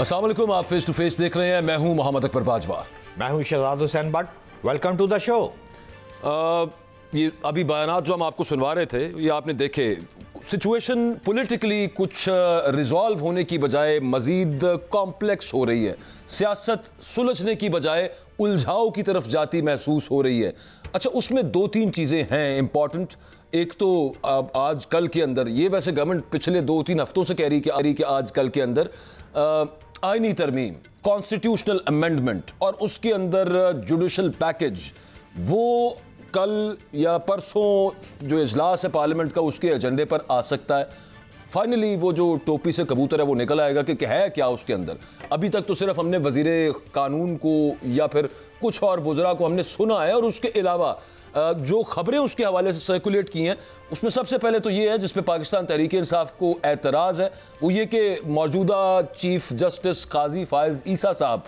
अस्सलाम वालेकुम, आप फेस टू फेस देख रहे हैं। मैं हूं मोहम्मद अकबर बाजवा। मैं हूं Shahzad Hussain Bhatt. Welcome to the show. ये अभी बयानात जो हम आपको सुनवा रहे थे, ये आपने देखे, सिचुएशन पॉलिटिकली कुछ रिजॉल्व होने की बजाय मजीद कॉम्प्लेक्स हो रही है। सियासत सुलझने की बजाय उलझाव की तरफ जाती महसूस हो रही है। अच्छा, उसमें दो तीन चीज़ें हैं इम्पॉर्टेंट। एक तो आज कल के अंदर, ये वैसे गवर्नमेंट पिछले 2-3 हफ्तों से कह रही कि आज कल के अंदर आईनी तरमीम, कॉन्स्टिट्यूशनल अमेंडमेंट और उसके अंदर जुडिशल पैकेज, वो कल या परसों जो इजलास है पार्लियामेंट का, उसके एजेंडे पर आ सकता है। फाइनली वो जो टोपी से कबूतर है वो निकल आएगा कि है क्या उसके अंदर। अभी तक तो सिर्फ हमने वजीरे कानून को या फिर कुछ और वज़रा को हमने सुना है, और उसके अलावा जो खबरें उसके हवाले से सर्कुलेट की हैं, उसमें सबसे पहले तो ये है जिस पे पाकिस्तान तहरीक इंसाफ को एतराज़ है, वो ये कि मौजूदा चीफ जस्टिस काजी फायज़ ईसा साहब,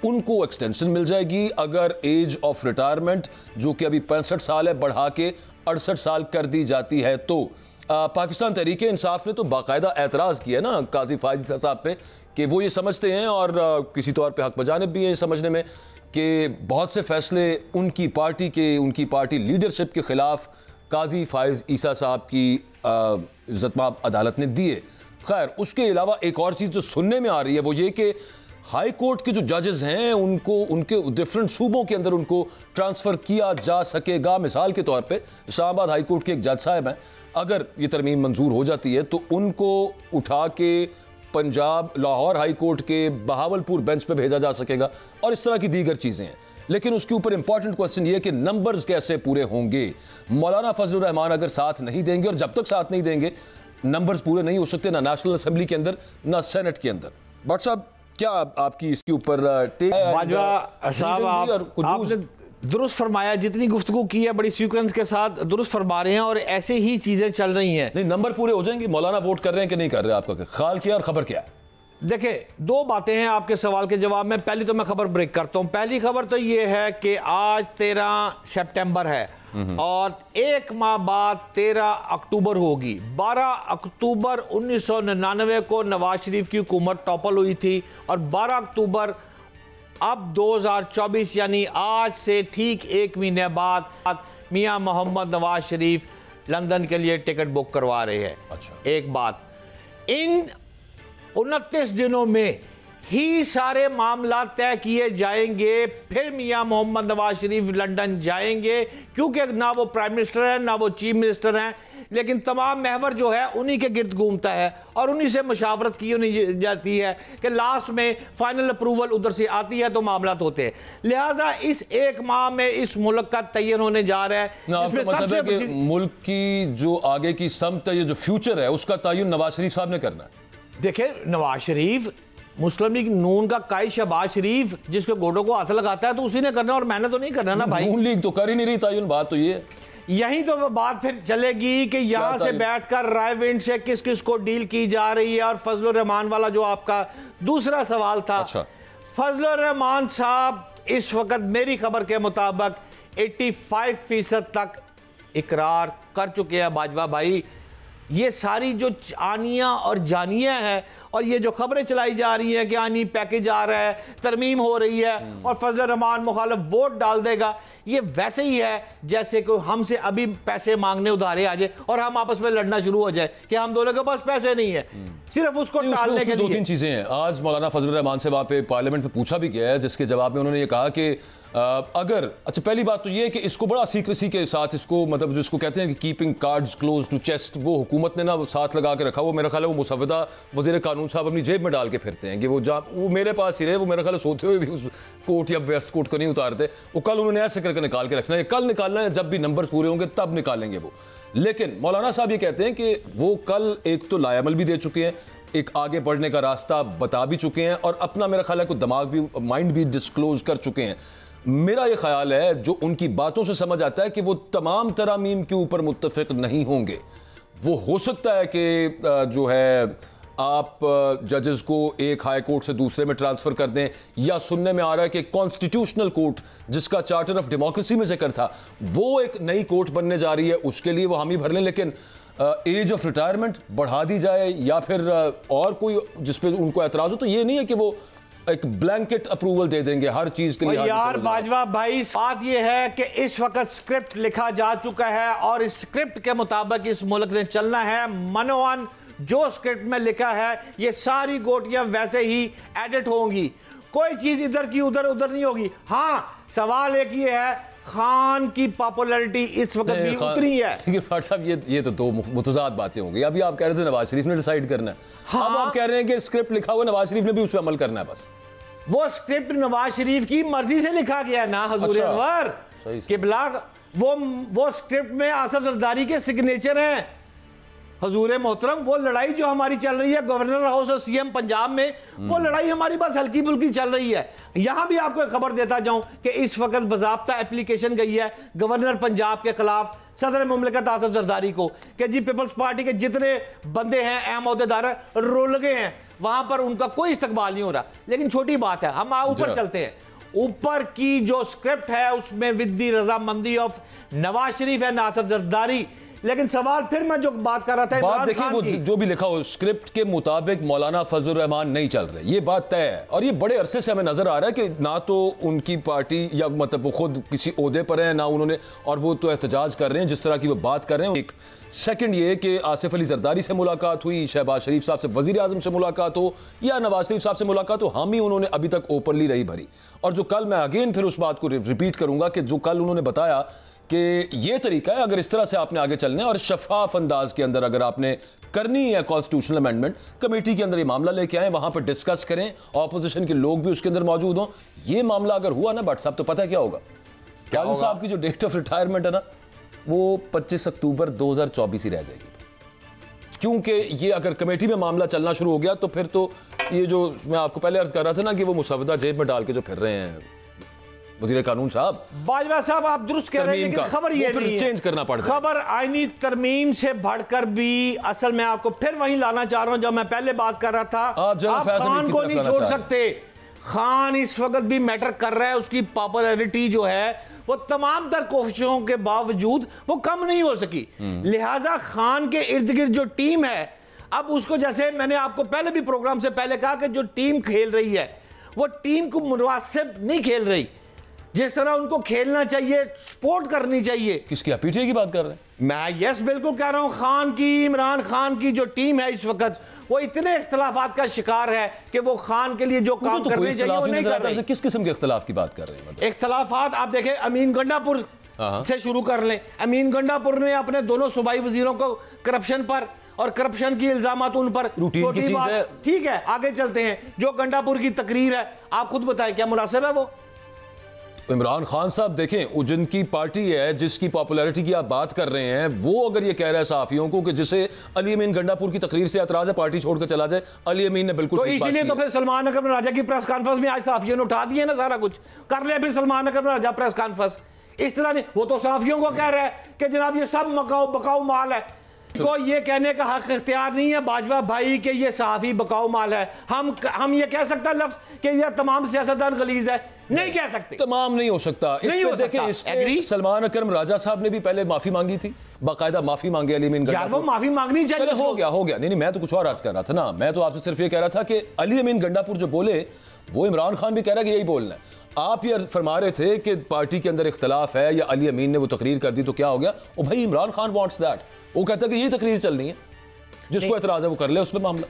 उनको एक्सटेंशन मिल जाएगी अगर एज ऑफ रिटायरमेंट जो कि अभी 65 साल है बढ़ा के 68 साल कर दी जाती है। तो पाकिस्तान तहरीक इंसाफ ने तो बाकायदा एतराज़ किया ना काजी फायज़ साहब पे कि वो ये समझते हैं, और किसी तौर पे हक बजानिब भी है समझने में, कि बहुत से फैसले उनकी पार्टी लीडरशिप के ख़िलाफ़ काजी फायज़ ईसा साहब की इज़्ज़तमाब अदालत ने दिए। खैर, उसके अलावा एक और चीज़ जो सुनने में आ रही है वो ये कि हाई कोर्ट के जो जजेस हैं उनको उनके डिफरेंट सूबों के अंदर उनको ट्रांसफ़र किया जा सकेगा। मिसाल के तौर पे इस्लामाबाद हाई कोर्ट के एक जज साहब हैं, अगर ये तरमीम मंजूर हो जाती है तो उनको उठा के पंजाब लाहौर हाई कोर्ट के बहावलपुर बेंच पे भेजा जा सकेगा, और इस तरह की दीगर चीज़ें हैं। लेकिन उसके ऊपर इंपॉर्टेंट क्वेश्चन ये कि नंबर्स कैसे पूरे होंगे। मौलाना फजलुर रहमान अगर साथ नहीं देंगे, और जब तक साथ नहीं देंगे नंबर्स पूरे नहीं हो सकते, ना नेशनल असेंबली के अंदर ना सेनेट के अंदर। बट साहब, क्या आपकी इसके ऊपर बाजवा साहब, आपने दुरुस्त फरमाया, जितनी गुफ्तगू की है बड़ी सीक्वेंस के साथ दुरुस्त फरमा रहे हैं, और ऐसे ही चीजें चल रही हैं। नहीं, नंबर पूरे हो जाएंगे। मौलाना वोट कर रहे हैं कि नहीं कर रहे, आपका ख्याल क्या और खबर क्या है? देखिए, दो बातें हैं आपके सवाल के जवाब में। पहली तो मैं खबर ब्रेक करता हूं। पहली खबर तो ये है कि आज 13 सितंबर है और एक माह बाद 13 अक्टूबर होगी। 12 अक्टूबर 1999 को नवाज शरीफ की हुकूमत टॉपल हुई थी, और 12 अक्टूबर अब 2024 यानी आज से ठीक एक महीने बाद मियां मोहम्मद नवाज शरीफ लंदन के लिए टिकट बुक करवा रहे हैं। अच्छा। एक बात, इन 29 दिनों में ही सारे मामला तय किए जाएंगे, फिर मियां मोहम्मद नवाज शरीफ लंदन जाएंगे, क्योंकि ना वो प्राइम मिनिस्टर है ना वो चीफ मिनिस्टर हैं, लेकिन तमाम महवर जो है उन्हीं के गिर्द घूमता है, और उन्हीं से मशावरत की जाती है कि लास्ट में फाइनल अप्रूवल उधर से आती है तो मामला होते हैं। लिहाजा इस एक माह में इस मुल्क का तयन होने जा रहा है। इसमें मतलब है कि मुल्क की जो आगे की समत है, ये जो फ्यूचर है, उसका तयन नवाज शरीफ साहब ने करना है। देखिए, नवाज शरीफ मुस्लिम लीग नून का काई शहबाज शरीफ जिसके गोडों को हाथ लगाता है तो उसी ने करना, और मैंने तो नहीं करना ना भाई। नून लीग तो कर ही नहीं रही तयन, बात तो ये है। यही तो बात फिर चलेगी कि यहां से बैठकर रायविंड से किस किस को डील की जा रही है। और फजलुर रहमान वाला जो आपका दूसरा सवाल था, अच्छा। फजलुर रहमान साहब इस वक्त मेरी खबर के मुताबिक 85% तक इकरार कर चुके हैं। बाजवा भाई, ये सारी जो आनियां और जानियां हैं, और ये जो खबरें चलाई जा रही हैं कि आनी पैकेज आ रहा है, तरमीम हो रही है और फजलुर रहमान मुखालिफ वोट डाल देगा, ये वैसे ही है जैसे कि हमसे अभी पैसे मांगने उधारे आ जाए और हम आपस में लड़ना शुरू हो जाए कि हम दोनों के पास पैसे नहीं है, सिर्फ उसको टालने के लिए। 2-3 चीजें हैं। आज मौलाना फजलुर रहमान से वहां पे पार्लियामेंट में पूछा भी गया है, जिसके जवाब में उन्होंने ये कहा कि अगर, अच्छा, पहली बात तो ये है कि इसको बड़ा सीक्रेसी के साथ, इसको मतलब जिसको कहते हैं कि keeping cards close to chest, वो हुकूमत ने ना साथ लगा के रखा। वो मेरा ख्याल है वो मुसव्वदा वज़ीर कानून साहब अपनी जेब में डाल के फिरते हैं कि वो मेरे पास ही रहे। वो मेरा ख्याल है सोते हुए भी उस कोट या वेस्ट कोट को नहीं उतारते। वो कल उन्होंने ऐसे करके निकाल के रखना है, कल निकालना है, जब भी नंबर्स पूरे होंगे तब निकालेंगे वो। लेकिन मौलाना साहब ये कहते हैं कि वो कल एक तो लायामल भी दे चुके हैं, एक आगे बढ़ने का रास्ता बता भी चुके हैं, और अपना मेरा ख्याल है को दिमाग भी, माइंड भी डिस्क्लोज कर चुके हैं। मेरा ये ख्याल है, जो उनकी बातों से समझ आता है कि वो तमाम तरामीम के ऊपर मुत्तफिक नहीं होंगे। वो हो सकता है कि जो है आप जजेस को एक हाई कोर्ट से दूसरे में ट्रांसफर कर दें, या सुनने में आ रहा है कि कॉन्स्टिट्यूशनल कोर्ट जिसका चार्टर ऑफ डेमोक्रेसी में जिक्र था, वो एक नई कोर्ट बनने जा रही है, उसके लिए वो हामी भर लें। लेकिन एज ऑफ रिटायरमेंट बढ़ा दी जाए या फिर और कोई जिस पे उनको एतराज हो, तो ये नहीं है कि वो एक ब्लैंकेट अप्रूवल दे देंगे हर चीज के लिए। यार बाजवा भाई, बात ये है कि इस वक्त स्क्रिप्ट लिखा जा चुका है और इस स्क्रिप्ट के मुताबिक इस मुल्क ने चलना है। मनोवन जो स्क्रिप्ट में लिखा है ये सारी गोटियां वैसे ही एडिट होंगी, कोई चीज इधर की उधर उधर नहीं होगी। हाँ, सवाल एक ये है, खान की पॉपुलैरिटी इस वक्त भी उतनी है। भट्ट साहब ये तो दो मुतजाद बातें होंगी। अभी आप कह रहे थे नवाज शरीफ ने डिसाइड करना है, हाँ? अब आप कह रहे हैं कि स्क्रिप्ट लिखा हुआ नवाज शरीफ ने भी उस पर अमल करना है बस। वो स्क्रिप्ट नवाज शरीफ की मर्जी से लिखा गया ना हजूर अनवर के ब्लाग, वो स्क्रिप्ट में आसफ जरदारी के सिग्नेचर हैं हजूर मोहतरम। वो लड़ाई जो हमारी चल रही है गवर्नर हाउस और सीएम पंजाब में, वो लड़ाई हमारी बस हल्की फुल्की चल रही है। यहां भी आपको एक खबर देता जाऊं कि इस वक्त बजाब्ता एप्लीकेशन गई है गवर्नर पंजाब के खिलाफ सदर मुमलिकत आसफ जरदारी को कि जी पीपल्स पार्टी के जितने बंदे हैं अहम अहदेदार रोल गए हैं, वहां पर उनका कोई इस्तकबाल नहीं हो रहा। लेकिन छोटी बात है, हम ऊपर चलते हैं। ऊपर की जो स्क्रिप्ट है उसमें विद दी रजामंदी ऑफ नवाज शरीफ एंड आसफ जरदारी। लेकिन सवाल फिर मैं जो बात कर रहा था, बात देखिए वो जो भी लिखा हो स्क्रिप्ट के मुताबिक मौलाना फजलुर रहमान नहीं चल रहे, ये बात तय है। और ये बड़े अरसे से हमें नजर आ रहा है कि ना तो उनकी पार्टी या मतलब वो खुद किसी ओहदे पर है ना उन्होंने, और वो तो एहतजाज कर रहे हैं जिस तरह की वो बात कर रहे हैं। एक सेकंड ये कि आसिफ अली जरदारी से मुलाकात हुई, शहबाज शरीफ साहब से वजीर आजम से मुलाकात हो या नवाज शरीफ साहब से मुलाकात हो, हम ही उन्होंने अभी तक ओपनली नहीं भरी। और जो कल मैं अगेन फिर उस बात को रिपीट करूंगा कि जो कल उन्होंने बताया कि ये तरीका है, अगर इस तरह से आपने आगे चलना है और शफाफ अंदाज के अंदर अगर आपने करनी है कॉन्स्टिट्यूशनल अमेंडमेंट, कमेटी के अंदर ये मामला लेके आए, वहां पर डिस्कस करें, ऑपोजिशन के लोग भी उसके अंदर मौजूद हों। ये मामला अगर हुआ ना भट्ट साहब, तो पता क्या होगा, काजी साहब की जो डेट ऑफ रिटायरमेंट है ना वो 25 अक्टूबर 2024 ही रह जाएगी। क्योंकि ये अगर कमेटी में मामला चलना शुरू हो गया तो फिर तो ये जो मैं आपको पहले अर्ज कर रहा था ना कि वो मुसवदा जेब में डाल के जो फिर रहे हैं वज़ीर कानून साहब, बाजवा साहब आप दुरुस्त कह रहे हैं, लेकिन खबर ये नहीं है, चेंज करना पड़ता है। खबर आईनी तरमीम से बढ़कर भी असल में आपको फिर वहीं लाना चाह रहा हूं जब मैं पहले बात कर रहा था। आप खान को नहीं छोड़ सकते। खान इस वक्त भी मैटर कर रहा है, उसकी पॉपुलैरिटी जो है वो तमाम तर कोशिशों के बावजूद वो कम नहीं हो सकी। लिहाजा खान के इर्द गिर्द जो टीम है, अब उसको जैसे मैंने आपको पहले भी प्रोग्राम से पहले कहा कि जो टीम खेल रही है वो टीम को मुनासिब नहीं खेल रही, जिस तरह उनको खेलना चाहिए, सपोर्ट करनी चाहिए। किसकी पीटीआई की बात कर रहे हैं? मैं यस बिल्कुल कह रहा हूं, खान की, इमरान खान की जो टीम है इस वक्त वो इतने इख्तलाफात का शिकार है कि वो खान के लिए जो काम करने चाहिए वो नहीं कर रहे। किस किस्म के इख्तलाफ की बात कर रहे हैं? इख्तलाफात आप देखें, अमीन गंडापुर से शुरू कर लें। अमीन गंडापुर ने अपने दोनों सूबाई वजीरों को करप्शन पर और करप्शन की इल्जामात उन पर, छोटी बात, ठीक है आगे चलते हैं। जो गंडापुर की तकरीर है आप खुद बताएं क्या मुनासिब है वो? इमरान खान साहब देखें, जिनकी पार्टी है, जिसकी पॉपुलैरिटी की आप बात कर रहे हैं, वो अगर ये कह रहा है सहाफियों को कि जिसे अली अमीन गंडापुर की तकरीर से एतराज है पार्टी छोड़कर चला जाए, अली अमीन ने बिल्कुल तो इसीलिए तो फिर सलमान अकबर राजा की प्रेस कॉन्फ्रेंस में आज सहाफियों ने उठा दिया ना, सारा कुछ कर लिया। फिर सलमान अकबर राजा प्रेस कॉन्फ्रेंस इस तरह नहीं, वो तो सहाफियों को कह रहा है कि जनाब ये सब बकाऊ माल है। को ये कहने का हक इख्तियार नहीं है बाजवा भाई कि ये सहाफी बकाऊ माल है। हम ये कह सकते हैं लफ्ज कि ये तमाम सियासतदान गलीज है, नहीं कह सकते। तमाम नहीं हो सकता, नहीं हो सकता। इस सलमान अकरम राजा साहब ने भी पहले माफी मांगी थी, बाकायदा माफी मांगी अली अमीन गंडापुर। वो माफी मांगनी चाहिए। हो गया। नहीं, मैं तो कुछ और अर्ज कर रहा था ना, मैं तो आपसे सिर्फ ये कह रहा था कि अली अमीन गंडापुर जो बोले वो इमरान खान भी कह रहा है कि यही बोलना है। आप ये फरमा रहे थे कि पार्टी के अंदर इख्तलाफ है या अली अमीन ने वो तकरीर कर दी तो क्या हो गया? ओ भाई, इमरान खान वांट्स दैट, वो कहता है कि यही तकरीर चलनी है, जिसको एतराज है वो कर ले, उस पर मामला,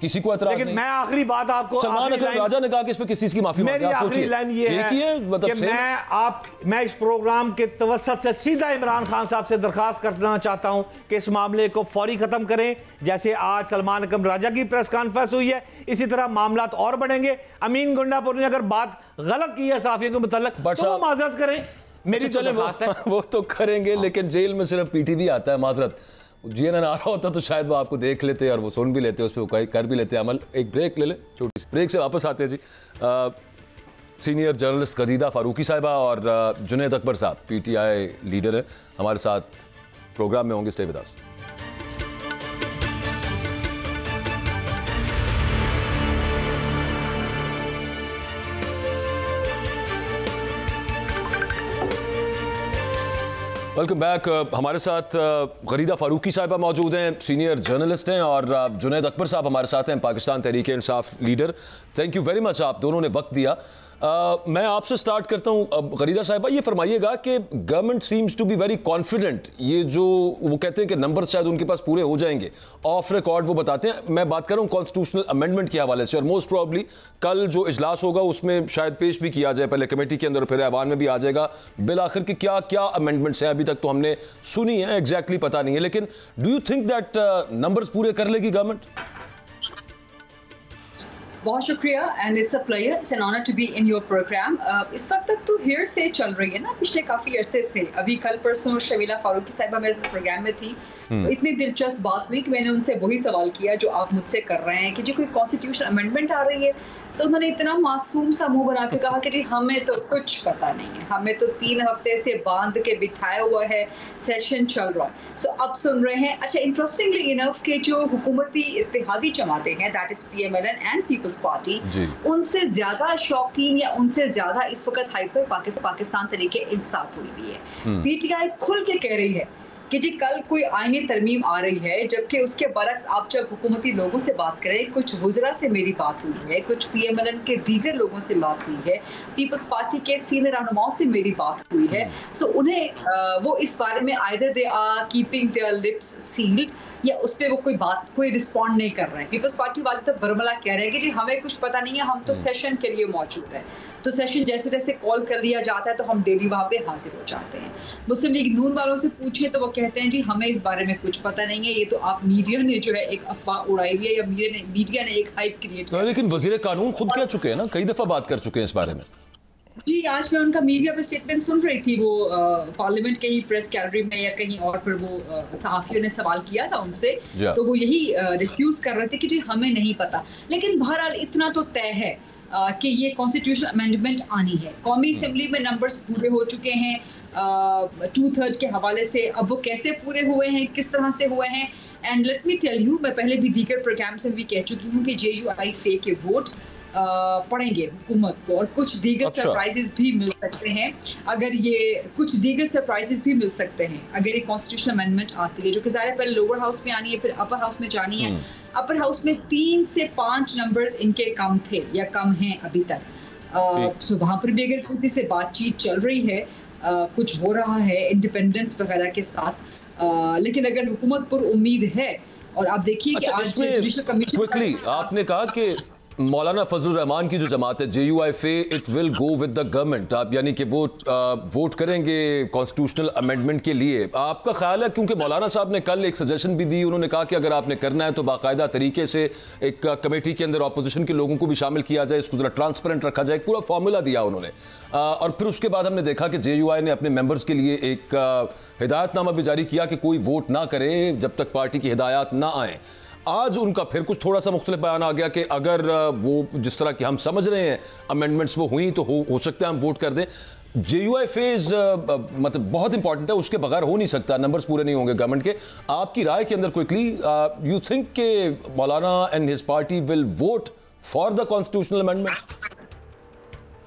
किसी को एतराज नहीं। मैं आखिरी बात आपको, सलमान अकबर राजा ने कहा कि इस पे किसी की माफी मांगे। मेरी आखिरी लाइन ये है कि मैं इस प्रोग्राम के तवस्सुत से सीधा इमरान खान साहब से दरखास्त करना चाहता हूं कि इस मामले को फौरी खत्म करें। जैसे आज सलमान अकबर राजा की प्रेस कॉन्फ्रेंस हुई है, इसी तरह मामला और बढ़ेंगे। अमीन गंडापुर ने अगर बात गलत की है साफियों के मुतल्लिक तो वो माजरत करें, मेरी चले वो तो करेंगे, लेकिन जेल में सिर्फ पीटीवी आता है माजरत। जीएनएन आ रहा होता तो शायद वो आपको देख लेते और वो सुन भी लेते, उस पर कर भी लेते अमल। एक ब्रेक ले ले, छोटी सी ब्रेक से वापस आते हैं जी। सीनियर जर्नलिस्ट खदीजा फारूकी साहिबा और जुनैद अकबर साहब पीटीआई लीडर है, हमारे साथ प्रोग्राम में होंगे। Stay with us. Welcome back. हमारे साथ गरीदा फारूकी साहिबा मौजूद हैं, सीनियर जर्नलिस्ट हैं, और जुनैद अकबर साहब हमारे साथ हैं, Pakistan Tehreek Insaf leader. Thank you very much, आप दोनों ने वक्त दिया। मैं आपसे स्टार्ट करता हूं। गरीदा साहिबा, ये फरमाइएगा कि government seems to be very confident, ये जो वो कहते हैं कि नंबर शायद उनके पास पूरे हो जाएंगे, ऑफ रिकॉर्ड वो बताते हैं। मैं बात कर रहा हूं कॉन्स्टिट्यूशनल अमेंडमेंट के हवाले से, और मोस्ट प्रॉब्ली कल जो इजलास होगा उसमें शायद पेश भी किया जाए, पहले कमेटी के अंदर फिर ऐवान में भी आ जाएगा। बिल आखिर की क्या क्या अमेंडमेंट्स हैं अभी तक तो हमने सुनी है, एग्जैक्टली पता नहीं है, लेकिन do you think that numbers पूरे कर लेगी गवर्नमेंट? बहुत शुक्रिया and it's a pleasure, it's an honour to be in your programme. इस वक्त तक तो हेयर से चल रही है ना, पिछले काफ़ी अरसे से। अभी कल परसों शमीला फारूकी साहिबा मेरे प्रोग्राम में थी, इतनी दिलचस्प बात हुई कि मैंने उनसे वही सवाल किया जो आप मुझसे कर रहे हैं कि जी कोई कॉन्स्टिट्यूशन अमेंडमेंट आ रही है। तो उन्होंने इतना मासूम सा मुंह बना के कहा कि जी हमें तो कुछ पता नहीं है, हमें तो 3 हफ्ते से बांध के बिठाया हुआ है, सेशन चल रहा है। सो अब सुन रहे हैं। अच्छा, इंटरेस्टिंगली इनफ के जो हुकूमती इत्तेहादी जमातें हैं, that is PMLN and Peoples Party, उनसे ज्यादा शौकीन या उनसे ज्यादा इस वक्त हाइपर पाकिस्तान तरीके इंसाफ हुई भी है। PTI खुल के कह रही है कि जी कल कोई आईनी तरमीम आ रही है, जबकि उसके बरक्स आप जब हुकूमती लोगों से बात करें, कुछ वुज़रा से मेरी बात हुई है, कुछ PMLN के दीगर लोगों से बात हुई है, पीपल्स पार्टी के सीनियर रहनुमाओं से मेरी बात हुई है। सो उन्हें वो इस बारे में either they are keeping their lips sealed या उस पर वो कोई रिस्पॉन्ड नहीं कर रहे हैं। पीपल्स पार्टी वाले तो बरमला कह रहे हैं कि जी हमें कुछ पता नहीं है, हम तो सेशन के लिए मौजूद है, तो सेशन जैसे जैसे कॉल कर लिया जाता है तो हम डेली वहाँ पे हाजिर हो जाते हैं। मुस्लिम लीग नून वालों से पूछे तो वो कहते हैं जी हमें इस बारे में कुछ पता नहीं है, ये तो आप मीडिया ने जो है एक अफवाह उड़ाई हुई है, या मीडिया ने एक हाइप क्रिएट किया। लेकिन वजीर कानून खुद कह चुके हैं ना, कई दफा बात कर चुके हैं इस बारे में। जी, आज मैं उनका मीडिया पे स्टेटमेंट सुन रही थी, वो पार्लियामेंट के ही प्रेस गैलरी में या कहीं और, पर वो सहाफियों ने सवाल किया था उनसे, तो वो यही रिफ्यूज कर रहे थे कि जी हमें नहीं पता। लेकिन बहरहाल इतना तो तय है कि ये कॉन्स्टिट्यूशनल अमेंडमेंट आनी है। कौमी असेंबली में नंबर्स पूरे हो चुके हैं 2/3 के हवाले से। अब वो कैसे पूरे हुए हैं, किस तरह से हुए हैं, and let me tell you, मैं पहले भी दीगर प्रोग्राम से भी कह चुकी हूँ कि JUIFA के वोट पड़ेंगे हुकूमत को, और कुछ दीगर सरप्राइजेस भी मिल सकते हैं अगर ये कॉन्स्टिट्यूशनल अमेंडमेंट आती है, जो कि ज़ाहिर पहले लोअर हाउस में आनी है, फिर अपर हाउस में जानी है। अपर हाउस में 3 से 5 नंबर्स इनके कम थे या कम हैं अभी तक। सो वहाँ पर भी अगर किसी से बातचीत चल रही है, कुछ हो रहा है इंडिपेंडेंस वगैरह के साथ, लेकिन अगर हुकूमत पर उम्मीद है, और आप देखिए कि आज जुडिशल कमीशन, आपने कहा कि मौलाना फजलुर रहमान की जो जमात है JUIFA, it will go with the government, आप यानी कि वो वोट करेंगे कॉन्स्टिट्यूशनल अमेंडमेंट के लिए। आपका ख्याल है, क्योंकि मौलाना साहब ने कल एक सजेशन भी दी, उन्होंने कहा कि अगर आपने करना है तो बाकायदा तरीके से एक कमेटी के अंदर अपोजिशन के लोगों को भी शामिल किया जाए, इसको जरा ट्रांसपेरेंट रखा जाए, पूरा फार्मूला दिया उन्होंने। और फिर उसके बाद हमने देखा कि JUI ने अपने मेंबर्स के लिए एक हिदायतनामा भी जारी किया कि कोई वोट ना करे जब तक पार्टी की हिदायत ना आए। आज उनका फिर कुछ थोड़ा सा मुख्तलिफ बयान आ गया कि अगर वो जिस तरह की हम समझ रहे हैं अमेंडमेंट्स वो हुई तो हो सकता है हम वोट कर दें। JUIFA मतलब बहुत इंपॉर्टेंट है, उसके बगैर हो नहीं सकता, नंबर्स पूरे नहीं होंगे गवर्नमेंट के। आपकी राय के अंदर क्विकली, यू थिंक के मौलाना and his party will vote for the constitutional amendment?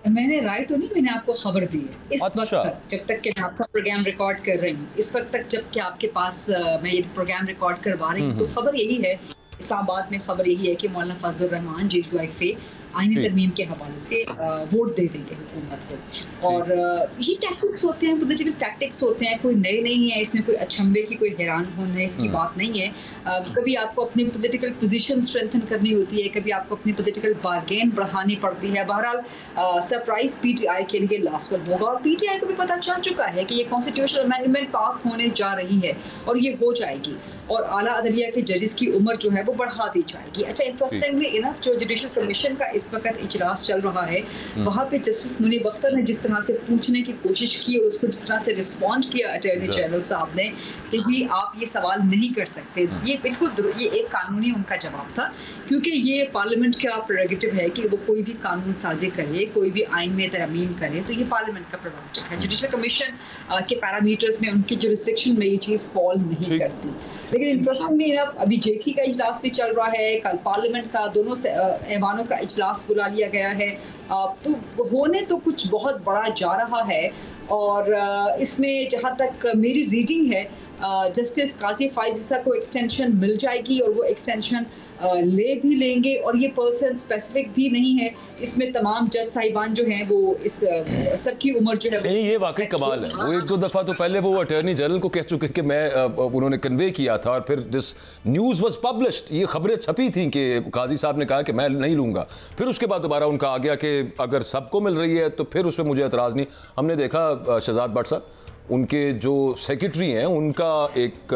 मैंने राय तो नहीं, मैंने आपको खबर दी है। इस वक्त तक, जब तक कि मैं आपका प्रोग्राम रिकॉर्ड कर रही हूँ, इस वक्त तक जब कि आपके पास मैं ये प्रोग्राम रिकॉर्ड करवा रही हूँ, तो खबर यही है, इस्लामाबाद में खबर यही है कि मौलाना फजलुर रहमान JUIFA आईनी तरमीम के हवाले से वोट दे देंगे हुकूमत को। और ये टैक्टिक्स होते हैं, पॉलिटिकल टैक्टिक्स होते हैं, कोई नए नहीं है इसमें, कोई अचंभे की, कोई हैरान होने की बात नहीं है। कभी आपको अपनी पॉलिटिकल पोजीशन स्ट्रेंथन करनी होती है, कभी आपको अपनी पॉलिटिकल बार्गेन बढ़ानी पड़ती है। बहरहाल सरप्राइज PTI के लिए लास्ट वन होगा, और PTI को भी पता चल चुका है कि ये कॉन्स्टिट्यूशनल अमेंडमेंट पास होने जा रही है, और ये हो जाएगी, और आला अदलिया के जजेस की उम्र जो है वो बढ़ा दी जाएगी। अच्छा, इंटरेस्टिंगली इनफ जो जुडिशल कमीशन का इस वक्त इजलास चल रहा है, वहाँ पे जस्टिस मुनीब अख्तर ने जिस तरह से पूछने की कोशिश की और उसको जिस तरह से रिस्पॉन्ड किया अटॉर्नी जनरल साहब ने कि जी आप ये सवाल नहीं कर सकते, ये बिल्कुल ये एक कानूनी उनका जवाब था, क्योंकि ये पार्लियामेंट का प्रेरोगेटिव है कि वो कोई भी कानून साजी करे, कोई भी आइन में तरमीम करे, तो ये पार्लियामेंट का प्रेरोगेटिव है। जुडिशल कमीशन के पैरामीटर्स में, उनकी जुरिस्डिक्शन में ये चीज़ फॉल नहीं करती। लेकिन इंटरेस्टिंगली इनफ अभी JC का इजलास भी चल रहा है, कल पार्लियामेंट का दोनों ऐवानों का इजलास बुला लिया गया है, तो होने तो कुछ बहुत बड़ा जा रहा है। और इसमें जहाँ तक मेरी रीडिंग है जस्टिस काजी फाइज़ को एक्सटेंशन मिल जाएगी और वो एक्सटेंशन ले भी लेंगे और ये पर्सन स्पेसिफिक भी नहीं है, इसमें तमाम जज साहिबान जो हैं वो इस सबकी उम्र जो है नहीं, ये वाकई कमाल है। वो एक दो दफ़ा तो पहले वो अटॉर्नी जनरल को कह चुके कि मैं उन्होंने कन्वे किया था और फिर दिस न्यूज़ वाज पब्लिश्ड, ये खबरें छपी थी कि काजी साहब ने कहा कि मैं नहीं लूँगा। फिर उसके बाद दोबारा उनका आ गया कि अगर सबको मिल रही है तो फिर उसमें मुझे एतराज़ नहीं। हमने देखा शहजाद भट्ट साहब, उनके जो सेक्रेटरी हैं उनका एक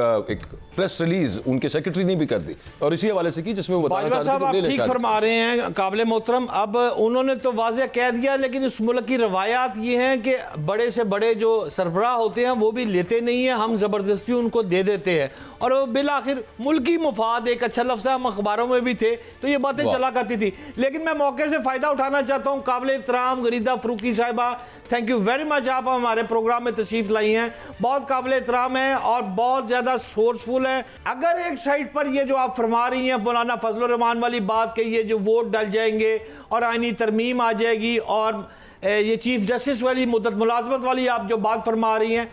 प्रेस रिलीज उनके सेक्रेटरी ने भी कर दी और इसी हवाले से की जिसमें वो बताना चाहते थे आप ठीक फरमा रहे हैं काबिल मोहतरम। अब उन्होंने तो वाज़ेह कह दिया, लेकिन इस मुल्क की रवायात ये हैं कि बड़े से बड़े जो सरबराह होते हैं वो भी लेते नहीं हैं, हम ज़बरदस्ती उनको दे देते हैं और बिल आखिर मुल्की मुफाद एक अच्छा लफ्ज़ है, हम अखबारों में भी थे तो ये बातें चला करती थी। लेकिन मैं मौके से फ़ायदा उठाना चाहता हूँ। काबिल एहतराम गरीदा फरूकी साहिबा, थैंक यू वेरी मच, आप हमारे प्रोग्राम में तशरीफ लाई हैं, बहुत काबिल एहतराम है और बहुत ज़्यादा सोर्सफुल है। अगर एक साइड पर ये जो आप फरमा रही हैं मौलाना फजलुर रहमान वाली बात कि ये जो वोट डल जाएंगे और आईनी तरमीम आ जाएगी और ये चीफ जस्टिस वाली मुद्दत मुलाजमत वाली आप जो बात फरमा रही हैं,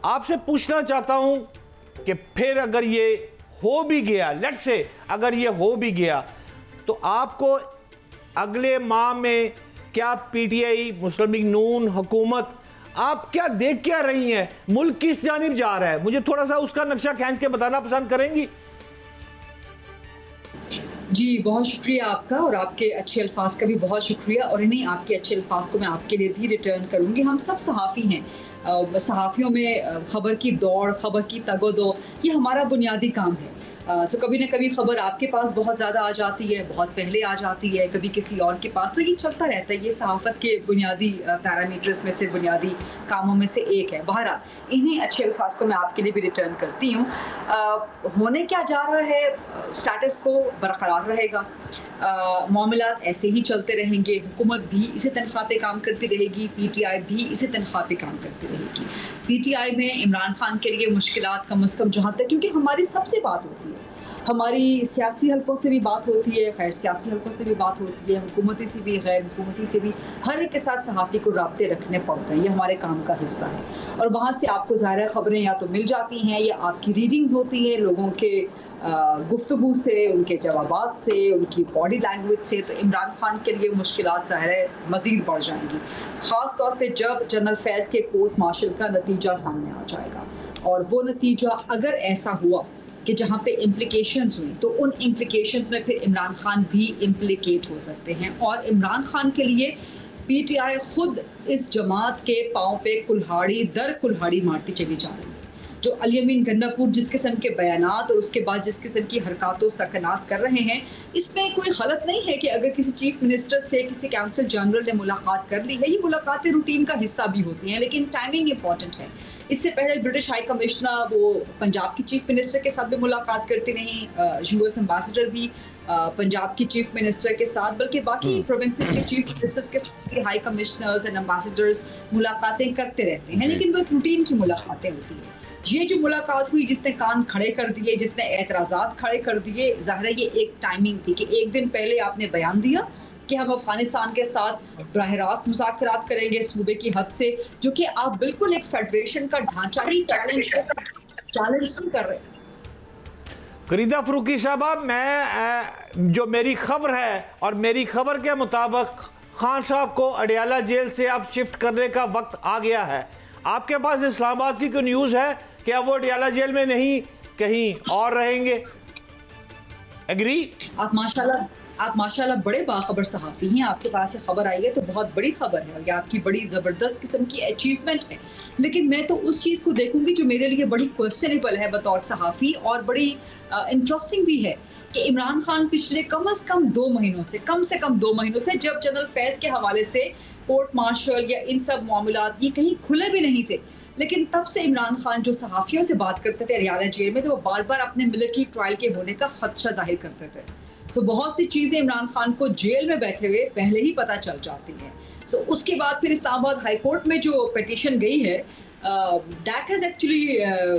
आपसे पूछना चाहता हूँ कि फिर अगर ये हो भी गया, लेट्स से अगर ये हो भी गया तो आपको अगले माह में क्या पीटीआई मुस्लिम लीग नून हुकूमत आप क्या देख क्या रही हैं, मुल्क किस जानिब जा रहा है, मुझे थोड़ा सा उसका नक्शा खींच के बताना पसंद करेंगी? जी बहुत शुक्रिया आपका और आपके अच्छे अल्फाज का भी बहुत शुक्रिया और इन्हीं आपके अच्छे अल्फाज को मैं आपके लिए भी रिटर्न करूंगी। हम सब सहाफ़ी हैं, सहाफ़ियों में ख़बर की दौड़, ख़बर की तगोदो ये हमारा बुनियादी काम है। सो कभी ना कभी खबर आपके पास बहुत ज़्यादा आ जाती है, बहुत पहले आ जाती है, कभी किसी और के पास, तो ये चलता रहता है। ये सहाफ़त के बुनियादी पैरामीटर्स में से, बुनियादी कामों में से एक है। बहरहाल इन्हीं अच्छे अल्फाज को मैं आपके लिए भी रिटर्न करती हूँ। होने क्या जा रहा है, स्टेटस को बरकरार रहेगा, मामलात ऐसे ही चलते रहेंगे, हुकूमत भी इसी तनख्वाह पे काम करती रहेगी, पीटीआई भी इसी तनख्वाह पे काम करती रहेगी। पीटीआई में इमरान खान के लिए मुश्किलात कम से कम जहाँ तक, क्योंकि हमारी सबसे बात होती है, हमारी सियासी हलकों से भी बात होती है, खैर सियासी हलकों से भी बात होती है, हुकूमती से भी, गैर हुकूमती से भी, हर एक के साथ सहाफ़ी को राब्ते रखने पड़ते हैं, ये हमारे काम का हिस्सा है। और वहाँ से आपको ज़ाहिर खबरें या तो मिल जाती हैं या आपकी रीडिंग्स होती हैं लोगों के गुफ्तगू से, उनके जवाबात से, उनकी बॉडी लैंग्वेज से। तो इमरान खान के लिए मुश्किलात ज़ाहिर है मज़ीद बढ़ जाएंगी, ख़ास तौर पे जब जनरल फैज़ के कोर्ट मार्शल का नतीजा सामने आ जाएगा। और वो नतीजा अगर ऐसा हुआ कि जहाँ पे इम्प्लिकेशंस हुई तो उन इम्प्लिकेशंस में फिर इमरान खान भी इम्प्लिकेट हो सकते हैं। और इमरान खान के लिए पीटीआई खुद इस जमात के पाँव पे कुल्हाड़ी दर कुल्हाड़ी मारती चली जा रही है। जो अली अमीन गन्नापुर जिस किस्म के बयानात और उसके बाद जिस किस्म की हरकत व सकनात कर रहे हैं, इसमें कोई गलत नहीं है कि अगर किसी चीफ मिनिस्टर से किसी काउंसिल जनरल ने मुलाकात कर ली है, ये मुलाकातें रूटीन का हिस्सा भी होती हैं, लेकिन टाइमिंग इंपॉर्टेंट है। इससे पहले ब्रिटिश हाई कमिश्नर वो पंजाब की चीफ मिनिस्टर के साथ भी मुलाकात करती रही, यूएस एम्बेसडर भी पंजाब की चीफ मिनिस्टर के साथ, बल्कि बाकी प्रोविंसेस के चीफ मिनिस्टर्स के साथ भी हाई कमिश्नर्स एंड एम्बेसडर्स मुलाकातें करते रहते हैं, लेकिन वो एक रूटीन की मुलाकातें होती हैं। ये जो मुलाकात हुई जिसने कान खड़े कर दिए, जिसने एतराज़ात खड़े कर दिए, ज़ाहिर है ये एक टाइमिंग थी कि एक दिन पहले आपने बयान दिया कि हम अफगानिस्तान के साथ बराह रास्त मुज़ाकरात करेंगे सूबे की हद से, जो कि आप बिल्कुल एक फेडरेशन का ढांचा ही चैलेंज नहीं कर रहे। गरीदा फरूकी साहबा, मैं जो मेरी खबर है और मेरी खबर के मुताबिक खान साहब को अडियाला जेल से अब शिफ्ट करने का वक्त आ गया है। आपके पास इस्लामाबाद की कोई न्यूज़ है कि अब वो अडियाला जेल में नहीं कहीं और रहेंगे? एग्री? आप माशाल्लाह बड़े बाखबर सहाफ़ी हैं, आपके पास से खबर आई है तो बहुत बड़ी खबर है और ये आपकी बड़ी ज़बरदस्त किस्म की अचीवमेंट है। लेकिन मैं तो उस चीज़ को देखूंगी जो मेरे लिए बड़ी क्वेश्चनेबल है बतौर सहाफ़ी और बड़ी इंटरेस्टिंग भी है कि इमरान खान पिछले कम से कम 2 महीनों से जब जनरल फैज़ के हवाले से कोर्ट मार्शल या इन सब मामलात ये कहीं खुले भी नहीं थे, लेकिन तब से इमरान खान जो सहाफ़ियों से बात करते थे अडियाला जेल में, तो वो बार बार अपने मिलिट्री ट्रायल के होने का खदशा जाहिर करते थे। सो बहुत सी चीज़ें इमरान खान को जेल में बैठे हुए पहले ही पता चल जाती हैं। सो उसके बाद फिर इस्लामाबाद हाई कोर्ट में जो पिटीशन गई है, that has actually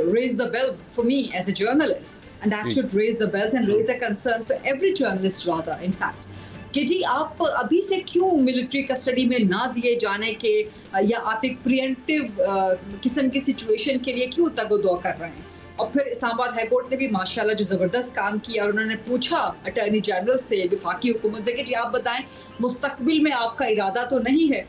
raised the bells for me as a journalist, and that should raise the bells and raise the concerns for every journalist rather, in fact, कि जी आप अभी से क्यों मिलिट्री कस्टडी में ना दिए जाने के या आप एक प्रिएम्प्टिव किस्म की सिचुएशन के लिए क्यों तगोदो कर रहे हैं। और फिर इस्लामाबाद हाई कोर्ट ने भी माशाल्लाह जो ज़बरदस्त काम किया और उन्होंने पूछा अटॉर्नी जनरल से, वफाकी हुकूमत से कि जी आप बताएं मुस्तकबिल में आपका इरादा तो नहीं है।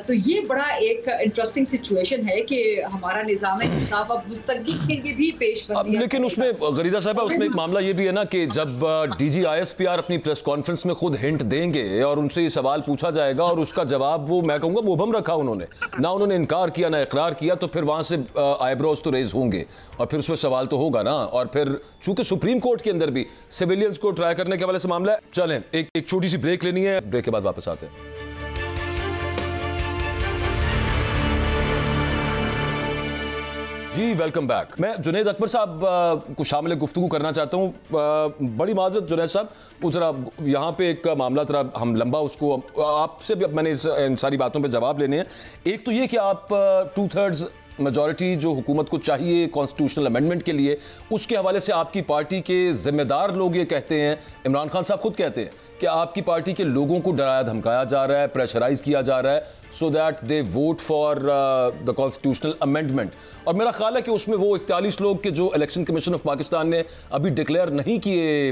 तो ये बड़ा एक इंटरेस्टिंग सिचुएशन है कि हमारा निज़ाम इंसाफ अब मुस्तकबिल के लिए भी पेश अब लेकिन उसमें गरीजा साहब उसमें एक मामला ये भी है ना कि जब डीजी ISPR अपनी प्रेस कॉन्फ्रेंस में खुद हिंट देंगे और उनसे ये सवाल पूछा जाएगा और उसका जवाब वो मैं कहूँगा मुबहम रखा उन्होंने, ना उन्होंने इनकार किया ना इकरार किया, तो फिर वहाँ से आईब्रोज तो रेज होंगे और फिर उसमें सवाल तो होगा ना। और फिर चूंकि सुप्रीम कोर्ट के अंदर भी सिविलियंस को ट्राई करने के हवाले से मामला है। चलें एक छोटी सी ब्रेक लेनी है, ब्रेक के बाद वापस आते हैं। जी वेलकम बैक। मैं जुनैद अकबर साहब को शामिल गुफ्तगू करना चाहता हूँ। बड़ी माजरत जुनैद साहब, वो ज़रा यहाँ पे एक मामला ज़रा हम लंबा उसको आपसे भी मैंने इन सारी बातों पे जवाब लेने हैं। एक तो ये कि आप 2/3 मेजॉरिटी जो हुकूमत को चाहिए कॉन्स्टिट्यूशनल अमेंडमेंट के लिए, उसके हवाले से आपकी पार्टी के जिम्मेदार लोग ये कहते हैं, इमरान खान साहब खुद कहते हैं कि आपकी पार्टी के लोगों को डराया धमकाया जा रहा है, प्रेशराइज किया जा रहा है so that they vote for the constitutional amendment. और मेरा ख्याल है कि उसमें वो 41 लोग के जो इलेक्शन कमीशन ऑफ पाकिस्तान ने अभी डिक्लेयर नहीं किए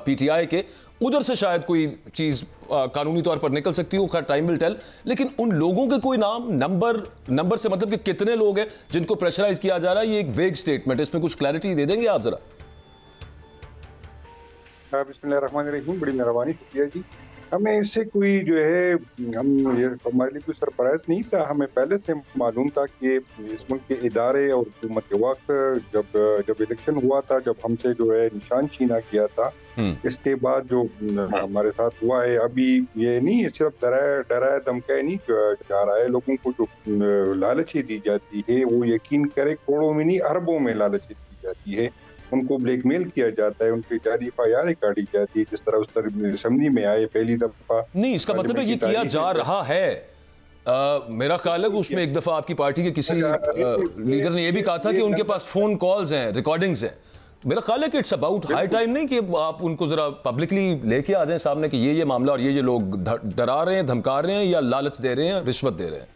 PTI के, उधर से शायद कोई चीज़ कानूनी तौर पर निकल सकती हो, खैर टाइम विल टेल। लेकिन उन लोगों के कोई नाम नंबर से मतलब कि कितने लोग हैं जिनको प्रेशराइज किया जा रहा है, ये एक वेग स्टेटमेंट है, इसमें कुछ क्लैरिटी दे देंगे आप जरा? बिस्मिल्लाहिर्रहमानिर्रहीम, बड़ी मेहरबानी, शुक्रिया जी। हमें इससे कोई जो है ये हमारे लिए कोई सरप्राइज नहीं था, हमें पहले से मालूम था कि इस मुल्क के इदारे और हुकूमत के वक्त जब इलेक्शन हुआ था, जब हमसे जो है निशान छीना किया था, इसके बाद जो हमारे साथ हुआ है, अभी ये नहीं सिर्फ डराया धमकाया नहीं जा रहा है, लोगों को जो लालची दी जाती है वो यकीन करे करोड़ों में नहीं अरबों में लालची दी जाती है, उनको ब्लैकमेल किया जाता है, उनकी जारी FIR काटी जाती है, जिस तरह उस तरह असेंबली में आए पहली दफा। नहीं, इसका मतलब ये किया जा रहा है। मेरा ख्याल है कि उसमें एक दफा आपकी पार्टी के किसी लीडर ने यह भी कहा था कि उनके पास फोन कॉल्स हैं, रिकॉर्डिंग्स हैं। मेरा ख्याल है कि इट्स अबाउट हाई टाइम नहीं कि आप उनको जरा पब्लिकली लेके आ जाएं सामने कि ये मामला और ये लोग डरा रहे हैं, धमका रहे हैं या लालच दे रहे हैं, रिश्वत दे रहे हैं।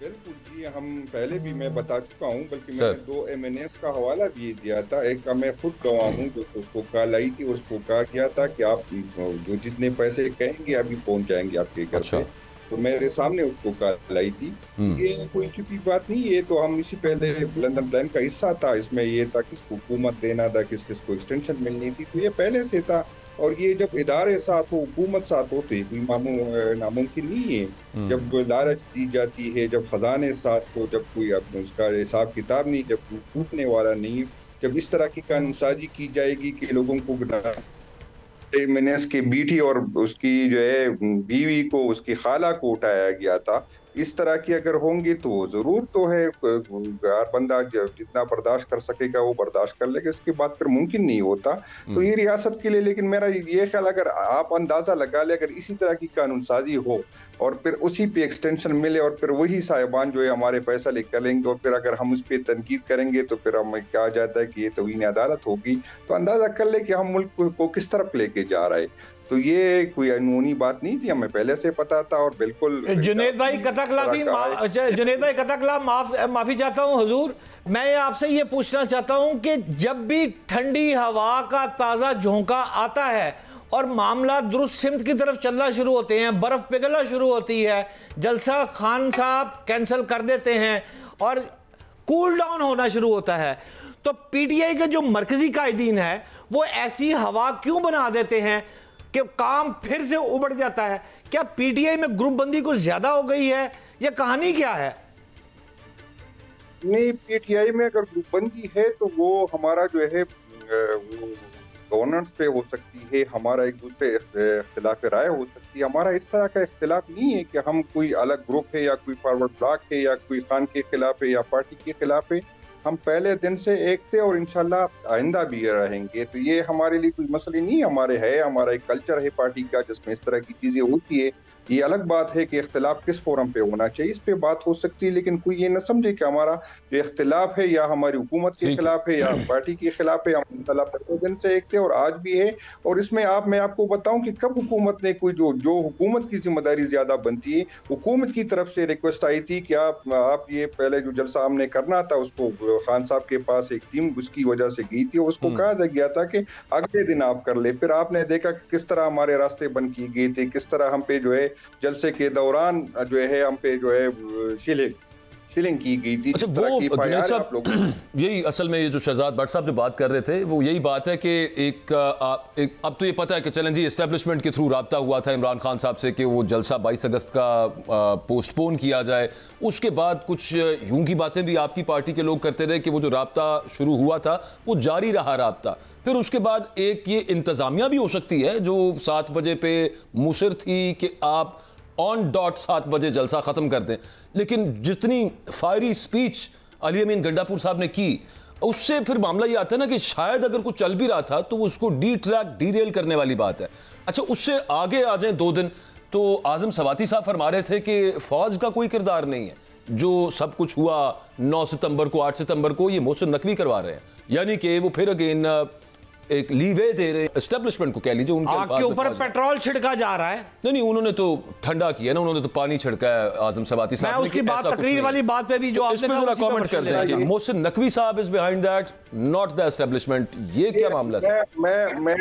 बिल्कुल जी, हम पहले भी मैं बता चुका हूँ, बल्कि मैंने 2 MNAs का हवाला भी दिया था। एक का मैं खुद गवाह हूँ, जो उसको कॉल आई थी, उसको कहा गया था कि आप जो जितने पैसे कहेंगे अभी पहुंच जाएंगे आपके घर पे। तो मेरे सामने उसको कॉल आई थी। ये कोई छुपी बात नहीं, ये तो हम इसी पहले लंदन प्लान का हिस्सा था। इसमें ये था किसको हुकूमत देना था, किस किस को एक्सटेंशन मिलनी थी, तो ये पहले से था। और ये जब इदारे साथ हो, हुकूमत साथ होते, कोई नामुमकिन नहीं है। जब लालच दी जाती है, जब खजाने साथ हो, जब कोई उसका हिसाब किताब नहीं, जब कोई टूटने वाला नहीं, जब इस तरह की कानून साजी की जाएगी कि लोगों को मैंने इसके बीटी और उसकी जो है बीवी को, उसकी खाला को उठाया गया था, इस तरह की अगर होंगी तो जरूर तो है हर बंदा जितना बर्दाश्त कर सकेगा वो बर्दाश्त कर लेगा, इसके बाद फिर मुमकिन नहीं होता। तो ये रियासत के लिए, लेकिन मेरा ये ख्याल अगर आप अंदाजा लगा ले, अगर इसी तरह की कानून साजी हो और फिर उसी पे एक्सटेंशन मिले और फिर वही साहिबान जो है हमारे फैसले करेंगे और फिर अगर हम उस पर तनकीद करेंगे तो फिर हमें क्या जाता है कि ये तौहीन अदालत होगी, तो अंदाजा कर ले कि हम मुल्क को किस तरफ लेके जा रहे हैं। तो ये कोई अनहोनी बात नहीं थी, हमें पहले से पता था। और बिल्कुल जुनैद भाई कतकला माफी चाहता हूँ हुजूर, मैं आपसे ये पूछना चाहता हूँ कि जब भी ठंडी हवा का ताज़ा झोंका आता है और मामला दुरुस्त सिमत की तरफ चलना शुरू होते हैं, बर्फ पिघलना शुरू होती है, जलसा खान साहब कैंसिल कर देते हैं और कूल डाउन होना शुरू होता है, तो PTI के जो मरकजी कायदीन है वो ऐसी हवा क्यों बना देते हैं कि काम फिर से उबड़ जाता है? क्या PTI में ग्रुप बंदी कुछ ज्यादा हो गई है या कहानी क्या है? नहीं, PTI में अगर ग्रुप बंदी है तो वो हमारा जो है गवर्नेंस पे हो सकती है, हमारा एक दूसरे इख्तिलाफ राय हो सकती है। हमारा इस तरह का इख्तिलाफ नहीं है कि हम कोई अलग ग्रुप है या कोई फॉरवर्ड ब्लॉक है या कोई खान के खिलाफ है या पार्टी के खिलाफ है। हम पहले दिन से एक थे और इंशाल्लाह आइंदा भी रहेंगे। तो ये हमारे लिए कोई मसले नहीं, हमारा एक कल्चर है पार्टी का जिसमें इस तरह की चीजें होती है। ये अलग बात है कि इख्तिलाफ किस फोरम पे होना चाहिए, इस पे बात हो सकती है, लेकिन कोई ये न समझे कि हमारा जो इख्तिलाफ है या हमारी हुकूमत के खिलाफ है या पार्टी के खिलाफ है। हम दिन से एक थे और आज भी है। और इसमें मैं आपको बताऊं कि कब हुकूमत ने कोई जो हुकूमत की जिम्मेदारी ज्यादा बनती है, हुकूमत की तरफ से रिक्वेस्ट आई थी कि आप ये पहले जो जलसा हमने करना था उसको खान साहब के पास एक टीम उसकी वजह से गई थी, उसको कहा गया था कि अगले दिन आप कर ले। फिर आपने देखा कि किस तरह हमारे रास्ते बंद किए गए थे, किस तरह हम पे जो है जलसे के दौरान जो है हम पे जो है शिलिंग की गई थी। अच्छा, वो जुनैद साहब, यही असल में ये जो शहजाद भट्ट साहब जो बात कर रहे थे वो यही बात है कि एक अब तो ये पता है कि चलें जी एस्टेब्लिशमेंट के थ्रू राब्ता हुआ था इमरान खान साहब से कि वो जलसा 22 अगस्त का पोस्टपोन किया जाए। उसके बाद कुछ यूं की बातें भी आपकी पार्टी के लोग करते रहे कि वो जो राब्ता शुरू हुआ था वो जारी रहा राब्ता। फिर उसके बाद एक ये इंतज़ामिया भी हो सकती है जो 7 बजे पे मुसर थी कि आप ऑन डॉट 7 बजे जलसा खत्म कर दें, लेकिन जितनी फायरी स्पीच अली अमीन गंडापुर साहब ने की उससे फिर मामला ये आता है ना कि शायद अगर कुछ चल भी रहा था तो वो उसको डीरेल करने वाली बात है। अच्छा, उससे आगे आ जाए 2 दिन तो आजम सवाती साहब फरमा रहे थे कि फौज का कोई किरदार नहीं है, जो सब कुछ हुआ 9 सितंबर को 8 सितंबर को ये मोहसिन नकवी करवा रहे हैं, यानी कि वो फिर अगेन एक लीवे दे रहे एस्टेब्लिशमेंट को, कह लीजिए उनके आपके ऊपर पेट्रोल छिड़का जा रहा है। नहीं, उन्होंने तो ठंडा किया ना, उन्होंने तो पानी छिड़का है आजम सवाती साहब। मैं उसकी बात तकरीर वाली बात पे भी जो आपने कहा, जरा कमेंट कर दें कि मोहसिन नकवी साहब is behind that, not the establishment. ये क्या मामला है? मैं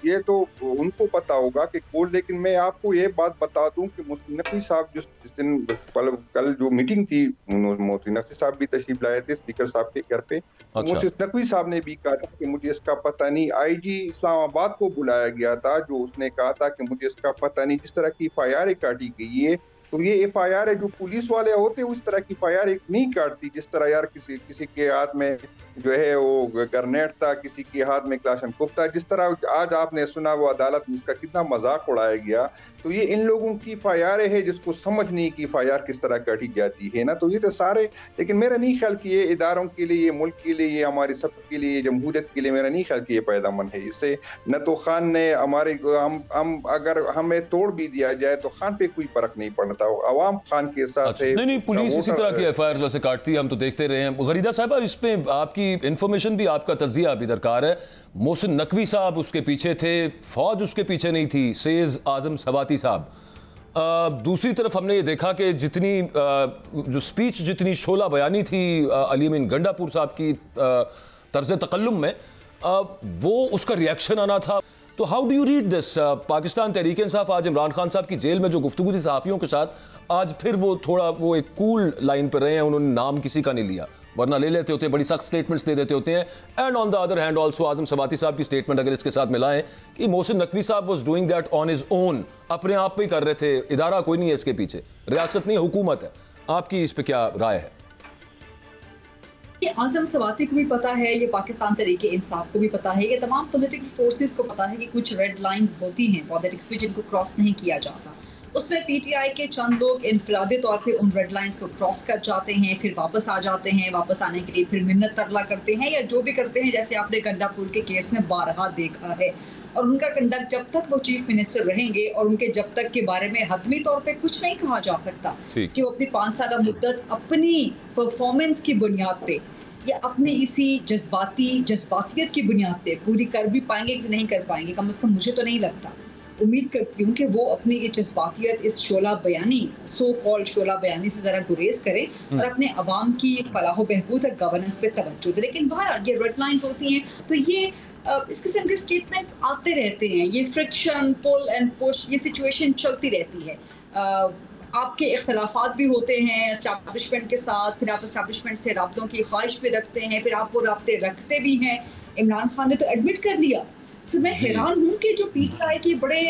ये तो उनको पता होगा कि कौन, लेकिन मैं आपको ये बात बता दूं कि मोहसिन नकवी साहब जिस दिन कल जो मीटिंग थी, मोहसिन नकवी साहब भी तशरीफ लाए थे स्पीकर साहब के घर पे। मोहसिन नकवी साहब ने भी कहा कि मुझे इसका पता नहीं। आईजी इस्लामाबाद को बुलाया गया था, जो उसने कहा था कि मुझे इसका पता नहीं। जिस तरह की FIR काटी गई है, तो ये FIR है जो पुलिस वाले होते हैं उस तरह की FIR नहीं काटती। जिस तरह यार किसी के हाथ में जो है वो ग्रेनेड था, किसी के हाथ में क्लाशनकोफ था, जिस तरह आज आपने सुना वो अदालत में उसका कितना मजाक उड़ाया गया। तो ये इन लोगों की FIR है जिसको समझ नहीं कि FIR किस तरह काटी जाती है ना। तो ये तो सारे, लेकिन मेरा नहीं ख्याल कि ये इदारों के लिए, ये मुल्क के लिए, ये हमारी सब के लिए, जमहूरियत के लिए मेरा नहीं ख्याल कि ये पैदामन है। इससे न तो खान ने हमारे हम अगर हमें तोड़ भी दिया जाए तो खान पे कोई फर्क नहीं पड़ता, अवाम खान के साथ है। नहीं, पुलिस इसी तरह की FIR वैसे काटती है, हम तो देखते रहे हैं। गरीदा साहब, इस पे आपकी इंफॉर्मेशन भी, आपका तज्जिया भी दरकार है। मोहसिन नकवी साहब उसके पीछे थे, फौज उसके पीछे नहीं थी, सेज आजम सवाती साहब। दूसरी तरफ हमने ये देखा कि जितनी जो स्पीच, जितनी शोला बयानी थी अली अमीन गंडापुर साहब की तर्ज तकल्लुम में, वो उसका रिएक्शन आना था। तो how do you read this? Pakistan Tehreek Insaf आज इमरान खान साहब की जेल में जो गुफ्तगू थी सहाफ़ियों के साथ, आज फिर वो थोड़ा वो एक कूल लाइन पर रहे हैं, उन्होंने नाम किसी का नहीं लिया, वरना ले लेते होते हैं, बड़ी सख्त स्टेटमेंट्स दे देते होते हैं। And on the other hand also Azam Swati साहब की स्टेटमेंट अगर इसके साथ मिलाएं कि मोहसिन नकवी साहब was doing that on his own, अपने आप पे ही कर रहे थे, इदारा कोई नहीं है इसके पीछे, रियासत नहीं हुकूमत है। आपकी इस पे क्या राय है? ये आजम सवाती को भी पता है, ये पाकिस्तान तहरीक इंसाफ को भी पता है, ये तमाम पॉलिटिकल फोर्सेस को पता है कि कुछ रेड लाइंस होती हैं पॉलिटिक्स में जिनको क्रॉस नहीं किया जाता। उसमें PTI के चंद लोग इनफरादी तौर पे उन रेड लाइंस को क्रॉस कर जाते हैं, फिर वापस आ जाते हैं, वापस आने के लिए फिर मिन्नत तरला करते हैं या जो भी करते हैं, जैसे आपने गंडापुर के केस में बारहा देखा है। और उनका कंडक्ट, जब तक वो चीफ मिनिस्टर रहेंगे और उनके जब तक के बारे में हतमी तौर पे कुछ नहीं कहा जा सकता कि वो अपनी 5 साल मुद्दत अपनी परफॉर्मेंस की बुनियाद पे या अपनी इसी जज्बातियत की बुनियाद पे पूरी कर भी पाएंगे कि नहीं कर पाएंगे, कम से कम मुझे तो नहीं लगता। उम्मीद करती हूँ कि वो अपनी इस जज्बातियत, इस शोला बयानी, सो कॉल्ड शोला बयानी से जरा गुरेज करें और अपने अवाम की फलाह बहबूद और गवर्नेंस पे तवज्जो दें। लेकिन बहरहाल ये रेड लाइंस होती हैं, तो ये इस किस्म के स्टेटमेंट्स आते रहते हैं, ये फ्रिक्शन, पुल एंड पुश, ये सिचुएशन चलती रहती है। आपके इख्तलाफात भी होते हैं एस्टैब्लिशमेंट के साथ, फिर आप एस्टैब्लिशमेंट से राब्तों की ख्वाहिश भी रखते हैं, फिर आप वो राब्ते रखते भी हैं। इमरान खान ने तो एडमिट कर लिया। तो मैं हैरान हूँ कि जो PTI के बड़े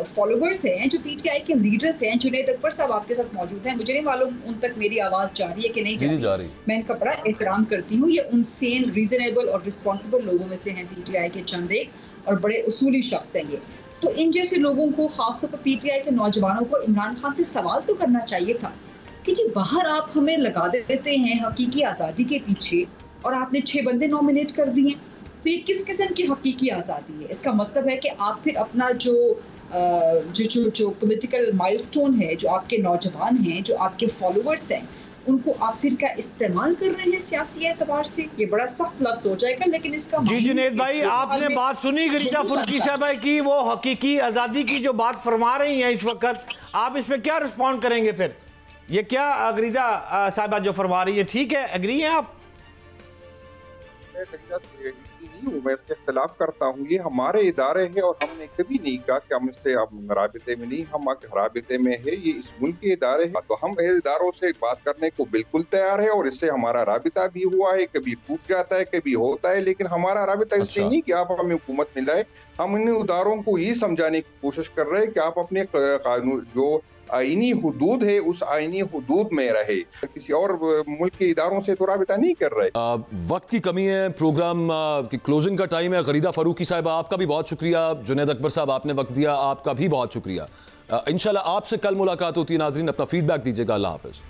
फॉलोवर्स हैं, जो PTI के लीडर्स हैं, जुनैद अकबर साहब आपके साथ मौजूद हैं, मुझे नहीं मालूम उन तक मेरी आवाज़ जा रही है कि नहीं जा रही। मैं इनका बड़ा एहतराम करती हूँ, ये उनसेन, रीजनेबल और रिस्पॉन्सिबल लोगों में से हैं PTI के चंद एक, और बड़े उसूली शख्स हैं ये। तो इन जैसे लोगों को, खासतौर पर PTI के नौजवानों को इमरान खान से सवाल तो करना चाहिए था कि जी बाहर आप हमें लगा देते हैं हकीकी आज़ादी के पीछे और आपने 6 बंदे नॉमिनेट कर दिए, तो ये किस किस्म की हकीकी आज़ादी है? इसका मतलब है कि आप फिर अपना जो जो पॉलिटिकल माइलस्टोन है, जो आपके नौजवान हैं, जो आपके फॉलोअर्स हैं, उनको आप फिर क्या इस्तेमाल कर रहे हैं सियासी एतबार से? ये बड़ा सख्त लफ्ज हो जाएगा, लेकिन इसका जी जुनैद भाई, आपने बात सुनी गरीदा फुर्की साहबा की, वो हकीकी आज़ादी की जो बात फरमा रही हैं इस वक्त, आप इस पर क्या रिस्पॉन्ड करेंगे? फिर ये क्या गरीदा साहबा जो फरमा रही है, ठीक है, एग्री हैं आप? मैं इसके खिलाफ करता हूँ। ये हमारे इदारे हैं और हमने कभी नहीं कहा कि हम इससे राबिते में नहीं, हम राबिते में है। ये इस मुल्क के इदारे हैं, तो हम इदारों से बात करने को बिल्कुल तैयार है और इससे हमारा राबिता भी हुआ है। कभी टूट जाता है, कभी होता है, लेकिन हमारा राबिता इससे नहीं कि आप हमें हुकूमत मिलाए। हम इन इदारों को ये समझाने की कोशिश कर रहे हैं कि आप अपने कानून जो आईनी हुदूद है उस आईनी हुदूद में रहे, किसी और मुल्क के इदारों से तो राबिता नहीं कर रहे। वक्त की कमी है, प्रोग्राम की क्लोजिंग का टाइम है। गरीदा फारूकी साहिबा, आपका भी बहुत शुक्रिया। जुनैद अकबर साहब, आपने वक्त दिया, आपका भी बहुत शुक्रिया। इंशाल्लाह आपसे कल मुलाकात होती है। नाजरीन, अपना फीडबैक दीजिएगा। अल्लाह हाफिज।